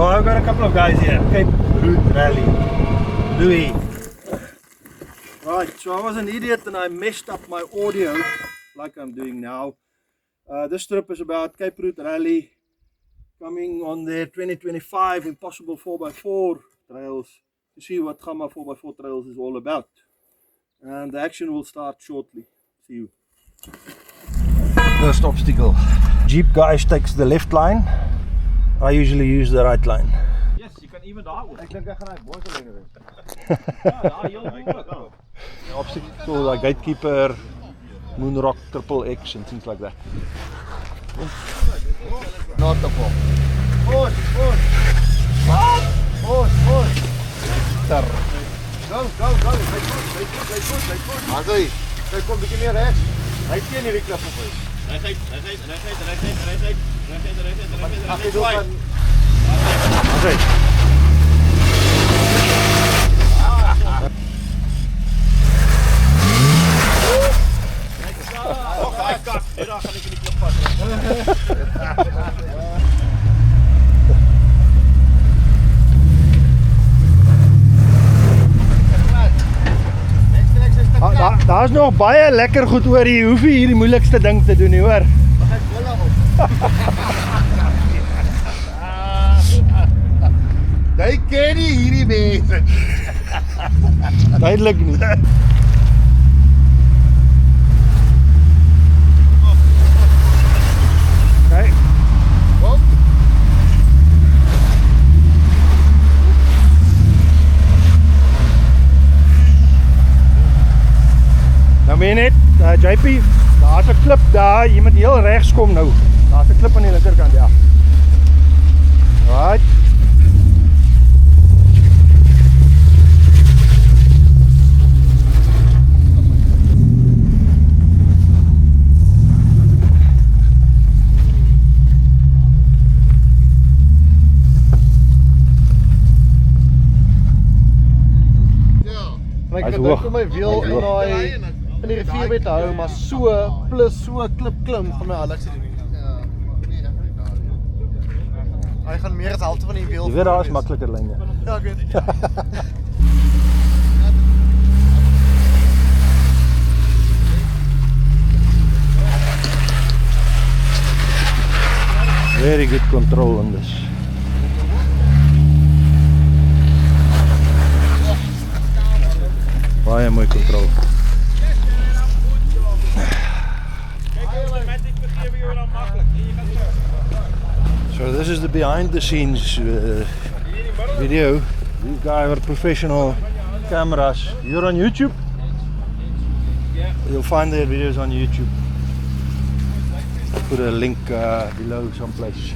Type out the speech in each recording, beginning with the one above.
So I've got a couple of guys here. Cape Route Rally. Louis. Right, so I was an idiot and I messed up my audio like I'm doing now. This trip is about Cape Route Rally coming on their 2025 Impossible 4x4 trails to see what Gamma 4x4 trails is all about. And the action will start shortly. See you. First obstacle. Jeep guys takes the left line. I usually use the right line. Yes, you can even daar Ek dink ek gaan hy boortellinge wees. Ja, daar heel goed. Obstacle like Gatekeeper, Moonrock, Triple X and things like that. Not the ball. Push, push. What? Push, push. Go, go, go. They push. Mazai, kyk kom bietjie meer regs. Hy teen hierdie klip op is. Reguit. Ag, jy doen van Okay. Oh, hy kak. Hier gaan ek in die klip vas. Daar's nog baie lekker goed oor hier. Hoef jy hierdie moeilikste ding te doen nie, hoor. Ek wil op. Jy ken nie hierdie mense. Duidelik nie. Okay. Kom. Nou meen net, JP, daar's 'n klip daar, jy moet heel regs kom nou. Daar's 'n klip aan die linkerkant, ja. Right. Ek het dink om my wiel in daai in die rivierbed te hou, maar so plus so klip klim van my Alex se doen. Ja. Hy gaan meer as helfte van die wiel. Jy weet daar is makliker lyne. Ja, ek weet. Very good control on this. Baie mooi control. So this is the behind the scenes video. These guys are professional cameras. You're on YouTube? You'll find their videos on YouTube. Put a link below someplace.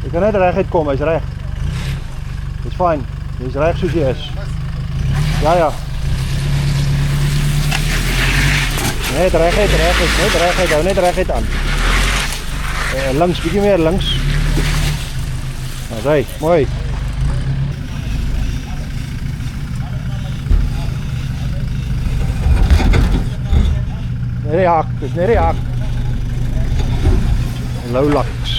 Jy kan net reguit kom, hy's reg. Dis fyn. Jy's reg soos jy is. Ja ja. Net reguit, hou net reguit aan. Links, bietjie meer links. Daar's hy, mooi. Net die hak, dis net die hak. Low locks.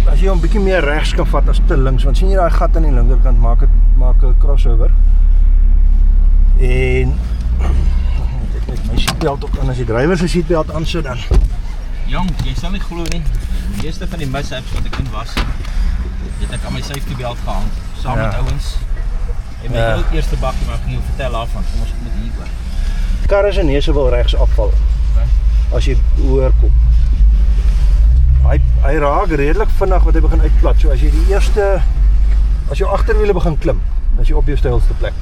As jy hom bietjie meer regs kan vat as te links, want sien jy daai gat aan die linkerkant maak 'n crossover. En ek met my seatbelt op en as die drywer se seatbelt aan so dan. Jong, jy sal nie glo nie. Die meeste van die mishaps wat ek doen was, het ek aan my safety belt gehang, saam met ouens. En my heel eerste bakkie, maar ek ging jou vertel daarvan, kom ons moet hier oor. Karre se neuse wil regs afval. As jy hoor kom. Hy raak redelik vinnig wat hy begin uitplat. So as jy as jou agterwiele begin klim, dan is jy op jou styelste plek.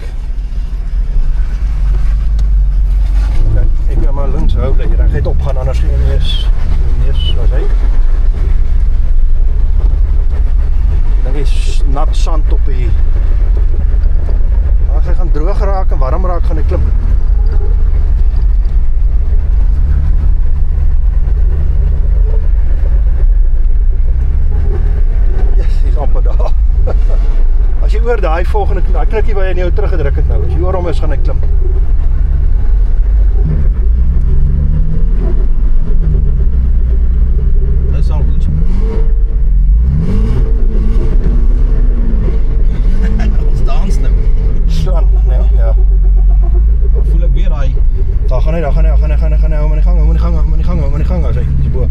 Ek gaan maar links hou, dat jy reguit opgaan, anders gaan jy neus soos hy. Dan is nat sand op die. As hy gaan droog raak en warm raak, gaan hy klim. Amper daar. As jy oor daai volgende knikkie waar jy nou teruggedruk het nou, as jy oor hom is, gaan hy klim. Dit is al goed. Ons dans nou. Slaan, nee, ja. Voel ek weer hy. Daar gaan hy, hou maar die gang, as hy, is bo.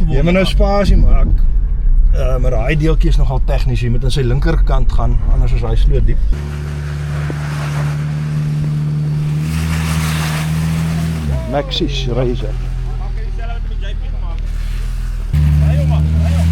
Jy moet nou spasie maak, maar daai deeltjie is nogal tegnies, jy moet aan sy linkerkant gaan, anders is hy sloot diep. Maxis Razor. Maak jy dieselfde wat met JP gemaak het? Ry hom man, ry hom.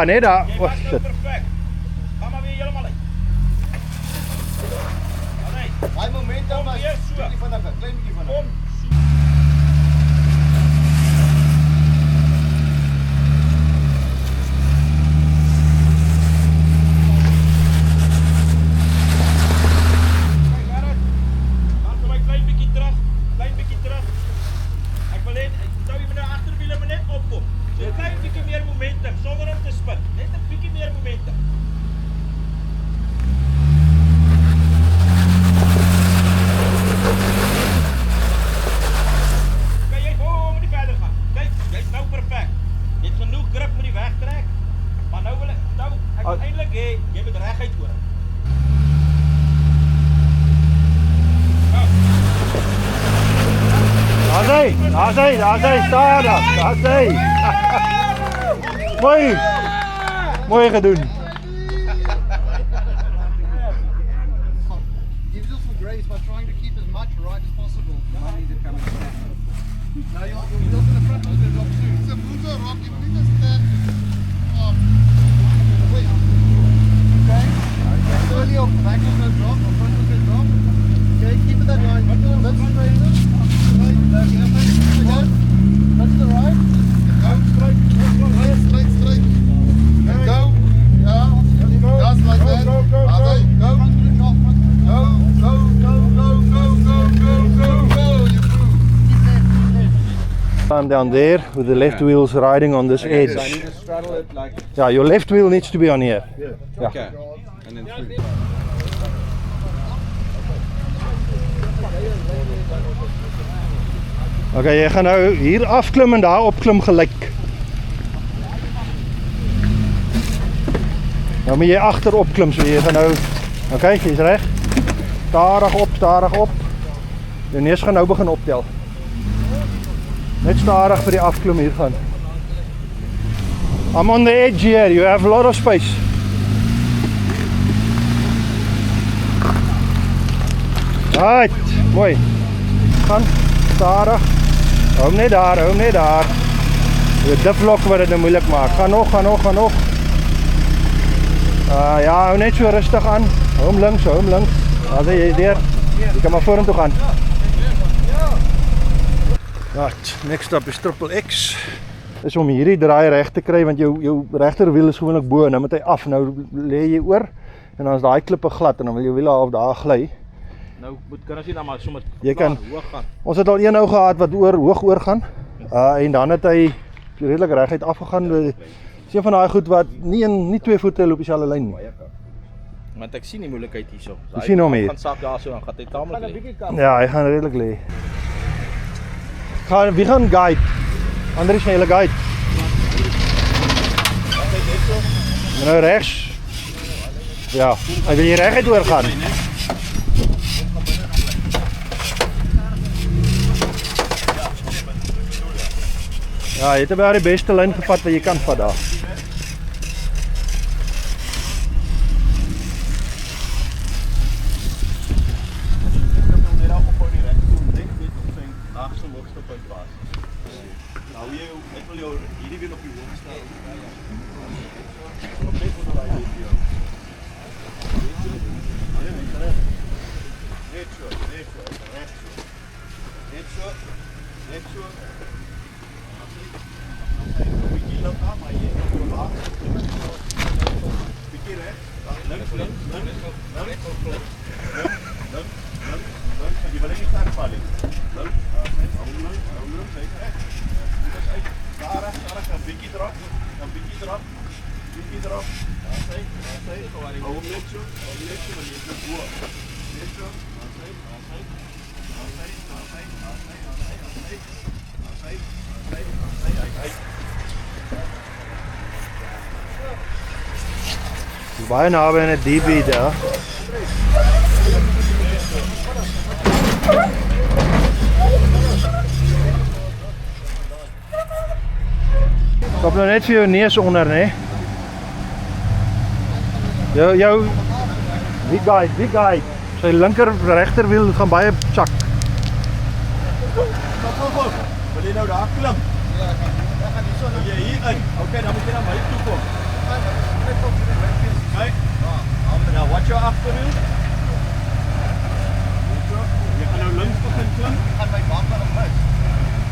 Net daar. Oh, shit. Perfect. Ga maar weer helemaal uit. Daai momentum was bietjie vinniger, klein bietjie vinniger. Daar is hy. Mooi gedoen. Gives us some grace by trying to keep as much right as possible. Now you're not going to front, you're going to drop soon. It's a brutal rock, you need to stand up. come down there with the left wheels riding on this edge. So I need to straddle it like. Yeah, your left wheel needs to be on here. Yeah. Okay. And then through. Okay, jy gaan nou hier afklim en daar opklim gelyk. Nou moet jy agter opklim, so jy gaan nou. Okay, jy's reg. Stadig op. Jou neus gaan nou begin optel. Net stadig vir die afklim hier gaan. I'm on the edge here, you have a lot of space. Right, mooi. Gaan, stadig. Hou net daar. Die diflok wat dit nou moeilik maak. Gaan nog. Ja, hou net so rustig aan. Hou hom links. As jy deur, jy kan maar vorentoe gaan. Right, next up is Triple X. Is om hierdie draai reg te kry, want jou regterwiel is gewoonlik bo en dan moet hy af. Nou lê jy oor en dan is daai klippe glad en dan wil jou wiele half daar gly. Nou kan ons nie dan maar sommer Jy kan hoog gaan. Ons het al een nou gehad wat hoog oor gaan. En dan het hy redelik reguit afgegaan. Dis een van daai goed wat nie 2 voete loop dieselfde lyn nie. Want ek sien die moeilikheid hierso. Jy sien hom hier. Gaan sak daar so dan gaan hy taamlik lê. Ja, hy gaan redelik lê. Wie gaan guide? Ander is hele guide. Nou regs. Ja, hy wil hier reguit oor gaan. Ja, jy het wel die beste lyn gevat wat jy kan vat daar. Baie naby aan 'n DB daar. Stop nou net vir jou neus onder, né? Jou die guy. Sy regterwiel gaan baie chak. Wil jy nou daar klim? Ja, ek gaan hierso nou jy hier in. Okay, dan moet jy na my toe kom. Kyk. Nou, watch your afterwiel. Jy gaan nou links begin klim. Ek gaan my bumper nog mis.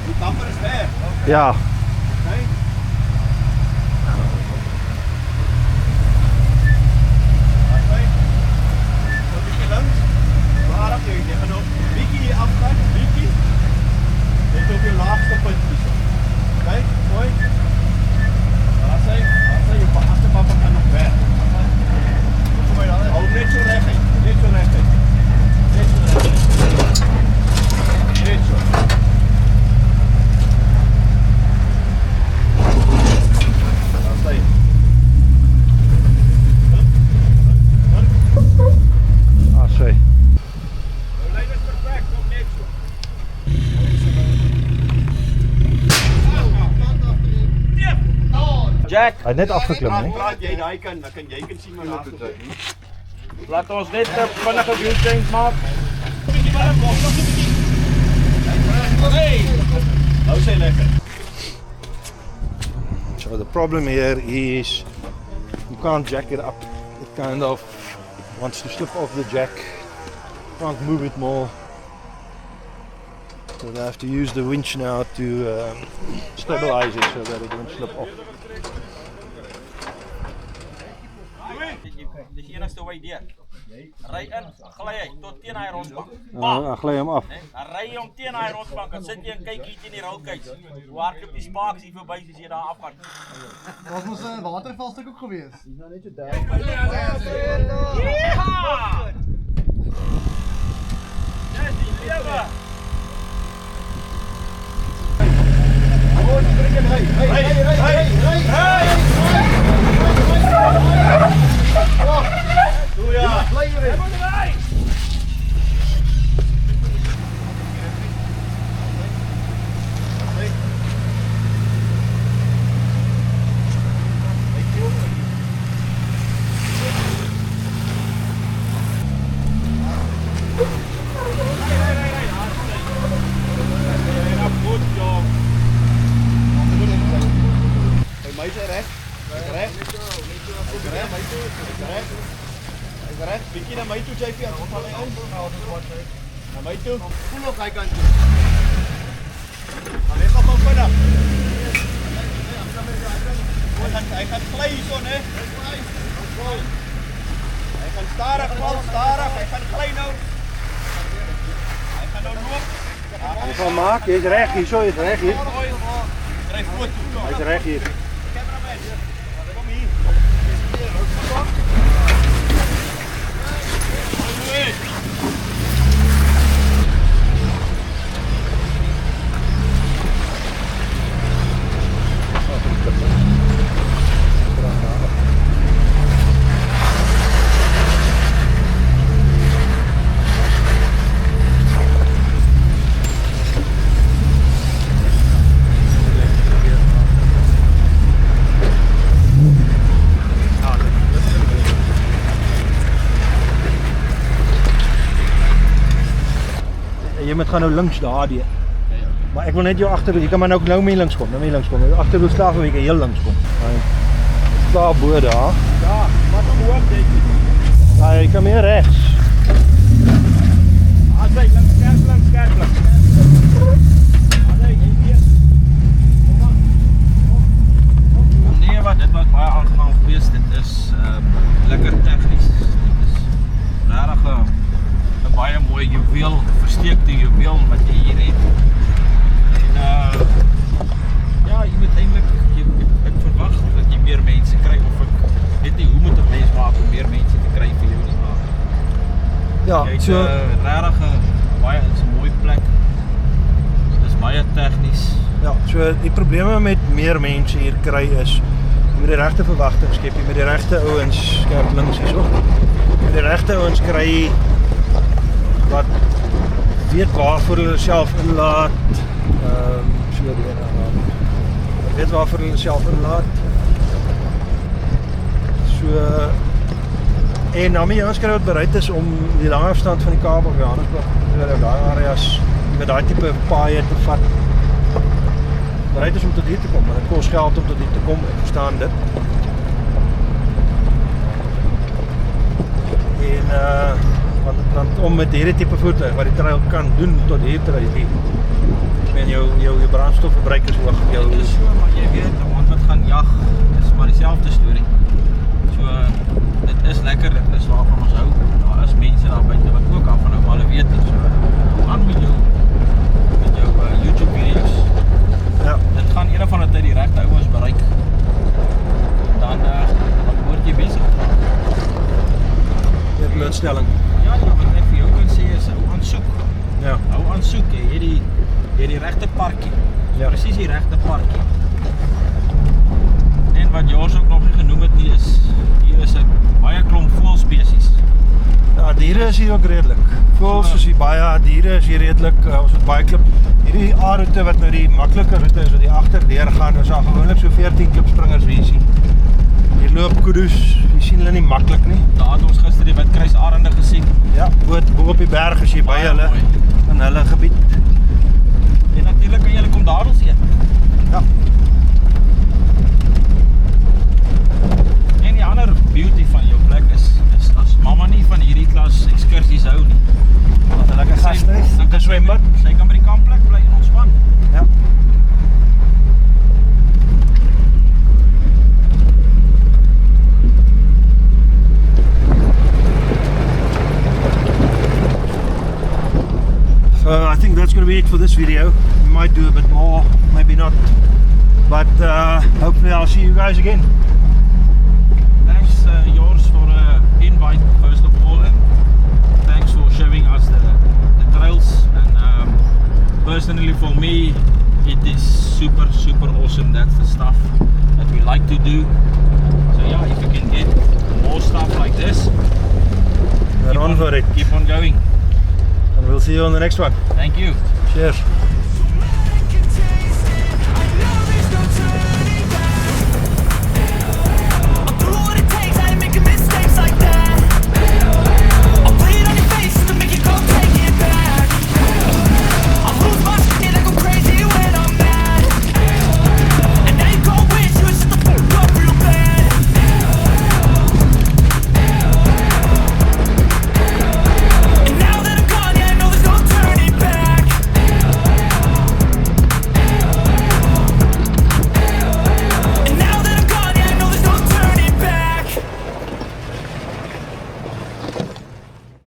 Die bumper is weg. Ja. Okay. Jy gaan nou bietjie hier afgaan, bietjie. Net op jou laagste punt hierso. Kyk, mooi. Daar sê jy agterbumper gaan nog weg. Kom maar dan. Hou net so reguit. Net so. Daar sê jy. Sê. Jack, Hy het net afgeklim, né? Praat jy daai kan jy kan sien maar laat dit. laat ons net 'n vinnige view change maak. Nou sê lekker. So the problem here is you can't jack it up. It kind of wants to slip off the jack. Can't move it more. So I have to use the winch now to stabilize it so that it won't slip off. Dis die enigste wy deur. Ry in, glij hy tot teen hy rondbank. Dan glij hem af. Dan ry jy om teen hy rondbank, dan sit jy en kyk hier teen die rollkuits. Hoe hardloop die spaaks hier verby as jy daar afgaan. Was mos 'n watervalstuk ook gewees. Dis nou net so Ja! Dis die lewe. Bietjie na my toe, JP, as ons val in. Na my toe. Voel op hy kant toe. Maar weg op hom vinnig. Hy gaan gly hierso, né? Hy gaan stadig val, stadig. Hy gaan gly nou. Hy gaan nou loop. Jy gaan maak, jy's reg hier, so jy's reg hier. Dryf voet toe. Hy's reg hier. Cameraman. Kom hier. Jy moet gaan nou links daardie. Maar ek wil net jou agter, jy kan maar nou mee links kom, nou mee links kom. Jou agter wil slaag weer heel links kom. Daar bo daar. Ja, wat om hoop denk jy? Ja, jy kan meer regs. Asai, langs skerp. Asai, jy weer. Nee, wat dit was baie aangenaam geweest. Dit is lekker tegnies. Dit is regtig 'n baie mooi juweel, versteekte juweel wat jy hier het. En ja, jy moet eintlik ek verwag dat jy meer mense kry of ek weet nie hoe moet 'n mens maak om meer mense te kry vir jou nie maar. Ja, Jy het so regtig baie is 'n mooi plek. Dit is baie tegnies. ja, so die probleme met meer mense hier kry is jy moet die regte verwagting skep, jy moet die regte ouens skerp links hierso. Jy moet die regte ouens kry wat weet waarvoor hulle self inlaat. So die een aan. Weet waarvoor hulle self inlaat. So en dan moet jy ons kry wat bereid is om die lange afstand van die Kaap of Johannesburg oor daai areas met daai tipe paaie te vat. Bereid is om tot hier te kom, maar dit kos geld om tot hier te kom, ek verstaan dit. En want om met hierdie tipe voertuig wat die trail kan doen tot hier te ry. Ek meen jou brandstofverbruik is hoog. Dit is so, maar jy weet, iemand wat gaan jag, is maar dieselfde storie. So, dit is lekker, dit is waarvan ons hou. Daar is mense daar buite wat ook aan van nou maar hulle weet nie. So, aan met jou YouTube video's. Ja. Dit gaan een of ander tyd die regte ouens bereik. Dan word jy besig. Dit blootstelling. Ja, wat ek vir jou kan sê is hou aan soek. Ja. Hou aan soek, jy het die regte parkie. Ja. Presies die regte parkie. En wat Jors ook nog nie genoem het nie is, hier is 'n baie klomp voëlspesies. Ja, diere is hier ook redelik. Voëls is hier baie, diere is hier redelik. Ons het baie klip. Hierdie A-roete wat nou die maklike roete is wat die agterdeur gaan, is al gewoonlik so 14 klipspringers wie jy sien. Hier loop kudu's, jy sien hulle nie maklik nie. Daar het ons gister die witkruisarende gesien. Ja, bo op die berg as jy by hulle mooi. in hulle gebied. En natuurlik kan jy hulle kom dadels eet. Ja. En die ander beauty van jou plek is as mamma nie van hierdie klas ekskursies hou nie. Wat 'n lekker gastehuis, 'n swembad. Sy kan by die kampplek bly en ontspan. Ja. be it for this video. We might do a bit more, maybe not. But hopefully I'll see you guys again. Thanks Joris for invite first of all, and thanks for showing us the trails. And personally for me, it is super awesome. That's the stuff that we like to do. So yeah, if you can get more stuff like this, We're on for it. Keep on going. And we'll see you on the next one. Thank you. Cheers.